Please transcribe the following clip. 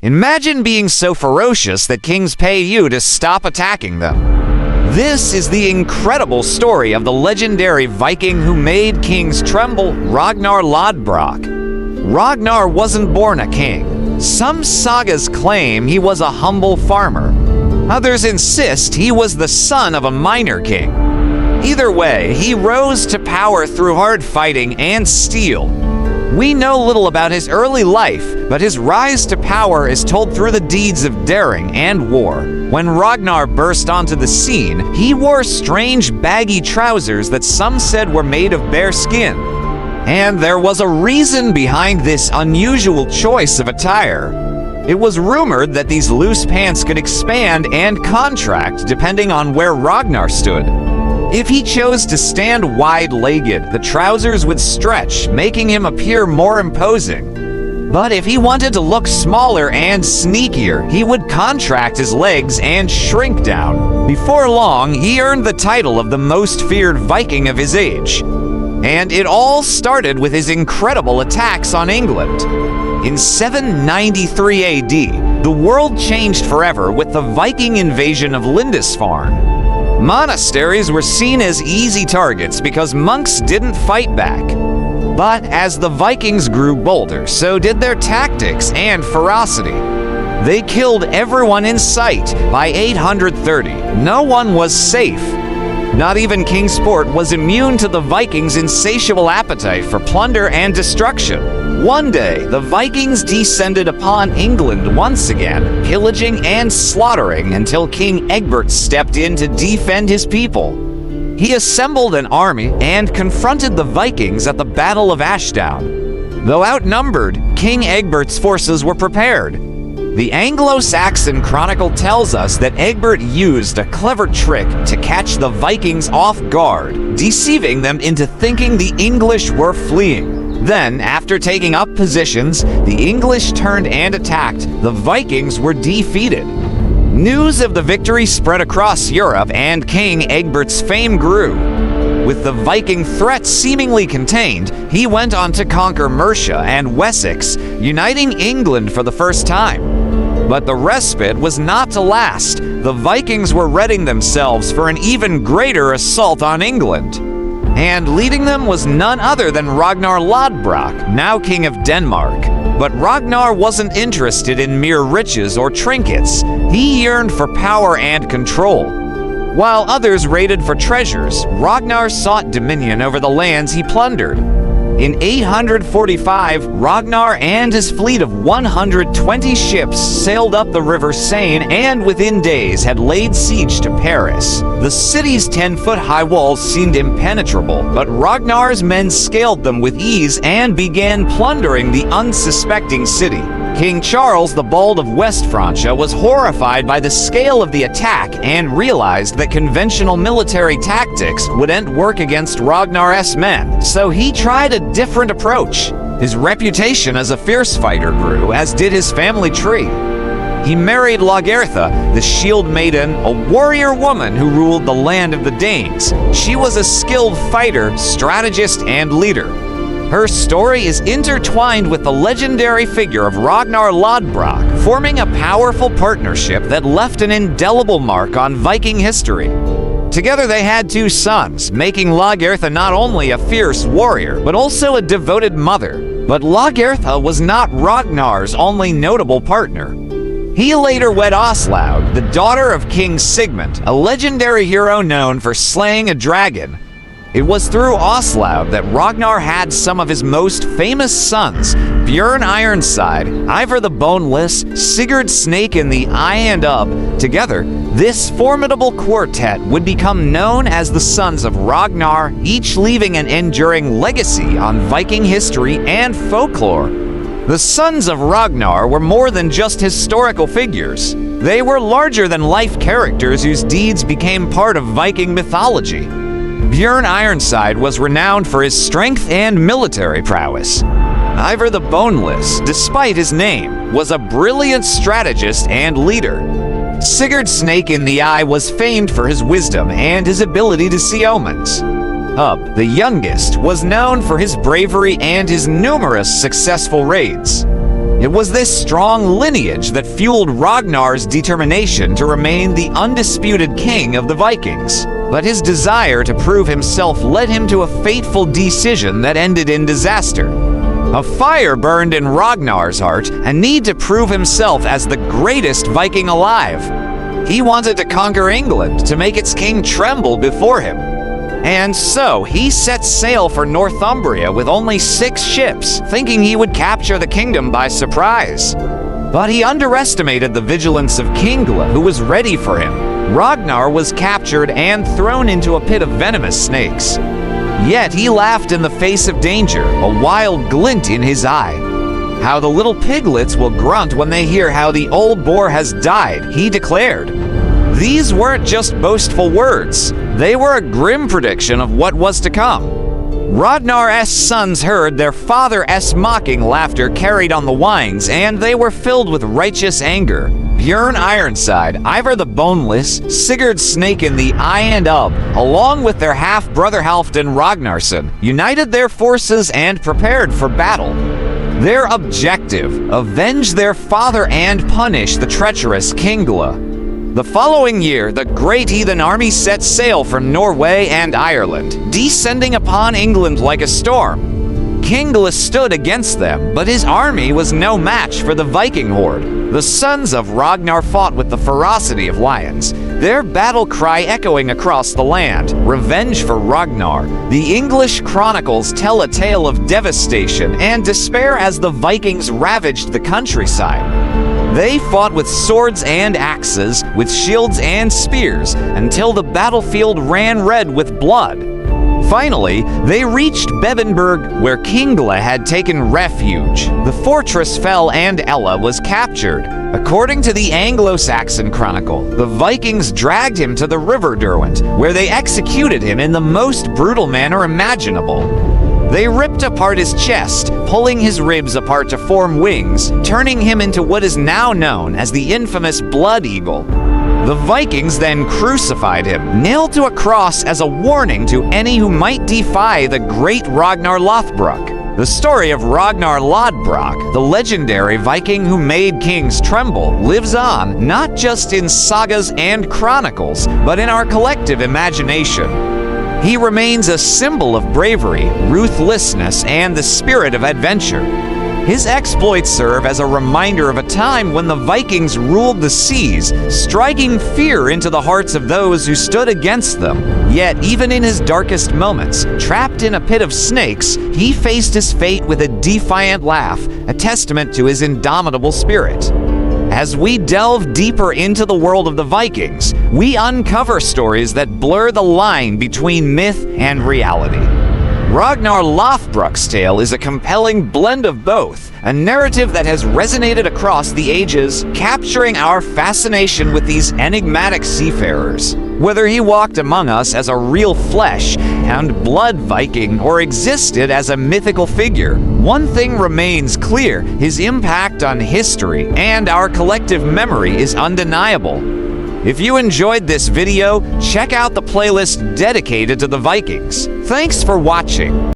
Imagine being so ferocious that kings pay you to stop attacking them. This is the incredible story of the legendary Viking who made kings tremble, Ragnar Lodbrok. Ragnar wasn't born a king. Some sagas claim he was a humble farmer. Others insist he was the son of a minor king. Either way, he rose to power through hard fighting and steel. We know little about his early life, but his rise to power is told through the deeds of daring and war. When Ragnar burst onto the scene, he wore strange baggy trousers that some said were made of bear skin. And there was a reason behind this unusual choice of attire. It was rumored that these loose pants could expand and contract depending on where Ragnar stood. If he chose to stand wide-legged, the trousers would stretch, making him appear more imposing. But if he wanted to look smaller and sneakier, he would contract his legs and shrink down. Before long, he earned the title of the most feared Viking of his age. And it all started with his incredible attacks on England. In 793 AD, the world changed forever with the Viking invasion of Lindisfarne. Monasteries were seen as easy targets because monks didn't fight back. But as the Vikings grew bolder, so did their tactics and ferocity. They killed everyone in sight. By 830, no one was safe. Not even Kingsport was immune to the Vikings' insatiable appetite for plunder and destruction. One day, the Vikings descended upon England once again, pillaging and slaughtering until King Egbert stepped in to defend his people. He assembled an army and confronted the Vikings at the Battle of Ashdown. Though outnumbered, King Egbert's forces were prepared. The Anglo-Saxon Chronicle tells us that Egbert used a clever trick to catch the Vikings off guard, deceiving them into thinking the English were fleeing. Then, after taking up positions, the English turned and attacked. The Vikings were defeated. News of the victory spread across Europe, and King Egbert's fame grew. With the Viking threat seemingly contained, he went on to conquer Mercia and Wessex, uniting England for the first time. But the respite was not to last. The Vikings were readying themselves for an even greater assault on England. And leading them was none other than Ragnar Lodbrok, now king of Denmark. But Ragnar wasn't interested in mere riches or trinkets. He yearned for power and control. While others raided for treasures, Ragnar sought dominion over the lands he plundered. In 845, Ragnar and his fleet of 120 ships sailed up the river Seine and within days had laid siege to Paris. The city's 10-foot-high walls seemed impenetrable, but Ragnar's men scaled them with ease and began plundering the unsuspecting city. King Charles the Bald of West Francia was horrified by the scale of the attack and realized that conventional military tactics wouldn't work against Ragnar's men, so he tried a different approach. His reputation as a fierce fighter grew, as did his family tree. He married Lagertha, the Shield Maiden, a warrior woman who ruled the land of the Danes. She was a skilled fighter, strategist, and leader. Her story is intertwined with the legendary figure of Ragnar Lodbrok, forming a powerful partnership that left an indelible mark on Viking history. Together they had 2 sons, making Lagertha not only a fierce warrior, but also a devoted mother. But Lagertha was not Ragnar's only notable partner. He later wed Aslaug, the daughter of King Sigmund, a legendary hero known for slaying a dragon. It was through Aslaug that Ragnar had some of his most famous sons, Björn Ironside, Ivar the Boneless, Sigurd Snake-in-the-Eye, and Ubbe. Together, this formidable quartet would become known as the Sons of Ragnar, each leaving an enduring legacy on Viking history and folklore. The Sons of Ragnar were more than just historical figures. They were larger-than-life characters whose deeds became part of Viking mythology. Björn Ironside was renowned for his strength and military prowess. Ivar the Boneless, despite his name, was a brilliant strategist and leader. Sigurd Snake-in-the-Eye was famed for his wisdom and his ability to see omens. Ubbe, the youngest, was known for his bravery and his numerous successful raids. It was this strong lineage that fueled Ragnar's determination to remain the undisputed king of the Vikings. But his desire to prove himself led him to a fateful decision that ended in disaster. A fire burned in Ragnar's heart, a need to prove himself as the greatest Viking alive. He wanted to conquer England, to make its king tremble before him. And so he set sail for Northumbria with only 6 ships, thinking he would capture the kingdom by surprise. But he underestimated the vigilance of King Aella, who was ready for him. Ragnar was captured and thrown into a pit of venomous snakes. Yet he laughed in the face of danger, a wild glint in his eye. How the little piglets will grunt when they hear how the old boar has died, he declared. These weren't just boastful words. They were a grim prediction of what was to come. Ragnar's sons heard their father's mocking laughter carried on the winds, and they were filled with righteous anger. Björn Ironside, Ivar the Boneless, Sigurd Snake-in-the-Eye, and Ubbe, along with their half-brother Halfdan Ragnarsson, united their forces and prepared for battle. Their objective: avenge their father and punish the treacherous King Aella. The following year, the Great Heathen Army set sail from Norway and Ireland, descending upon England like a storm. King Aella stood against them, but his army was no match for the Viking horde. The sons of Ragnar fought with the ferocity of lions, their battle cry echoing across the land, revenge for Ragnar. The English chronicles tell a tale of devastation and despair as the Vikings ravaged the countryside. They fought with swords and axes, with shields and spears, until the battlefield ran red with blood. Finally, they reached Bebenberg, where King Aella had taken refuge. The fortress fell and Aella was captured. According to the Anglo-Saxon Chronicle, the Vikings dragged him to the river Derwent, where they executed him in the most brutal manner imaginable. They ripped apart his chest, pulling his ribs apart to form wings, turning him into what is now known as the infamous Blood Eagle. The Vikings then crucified him, nailed to a cross as a warning to any who might defy the great Ragnar Lodbrok. The story of Ragnar Lodbrok, the legendary Viking who made kings tremble, lives on, not just in sagas and chronicles, but in our collective imagination. He remains a symbol of bravery, ruthlessness, and the spirit of adventure. His exploits serve as a reminder of a time when the Vikings ruled the seas, striking fear into the hearts of those who stood against them. Yet, even in his darkest moments, trapped in a pit of snakes, he faced his fate with a defiant laugh, a testament to his indomitable spirit. As we delve deeper into the world of the Vikings, we uncover stories that blur the line between myth and reality. Ragnar Lodbrok's tale is a compelling blend of both, a narrative that has resonated across the ages, capturing our fascination with these enigmatic seafarers. Whether he walked among us as a real flesh and blood Viking or existed as a mythical figure, one thing remains clear: his impact on history and our collective memory is undeniable. If you enjoyed this video, check out the playlist dedicated to the Vikings. Thanks for watching.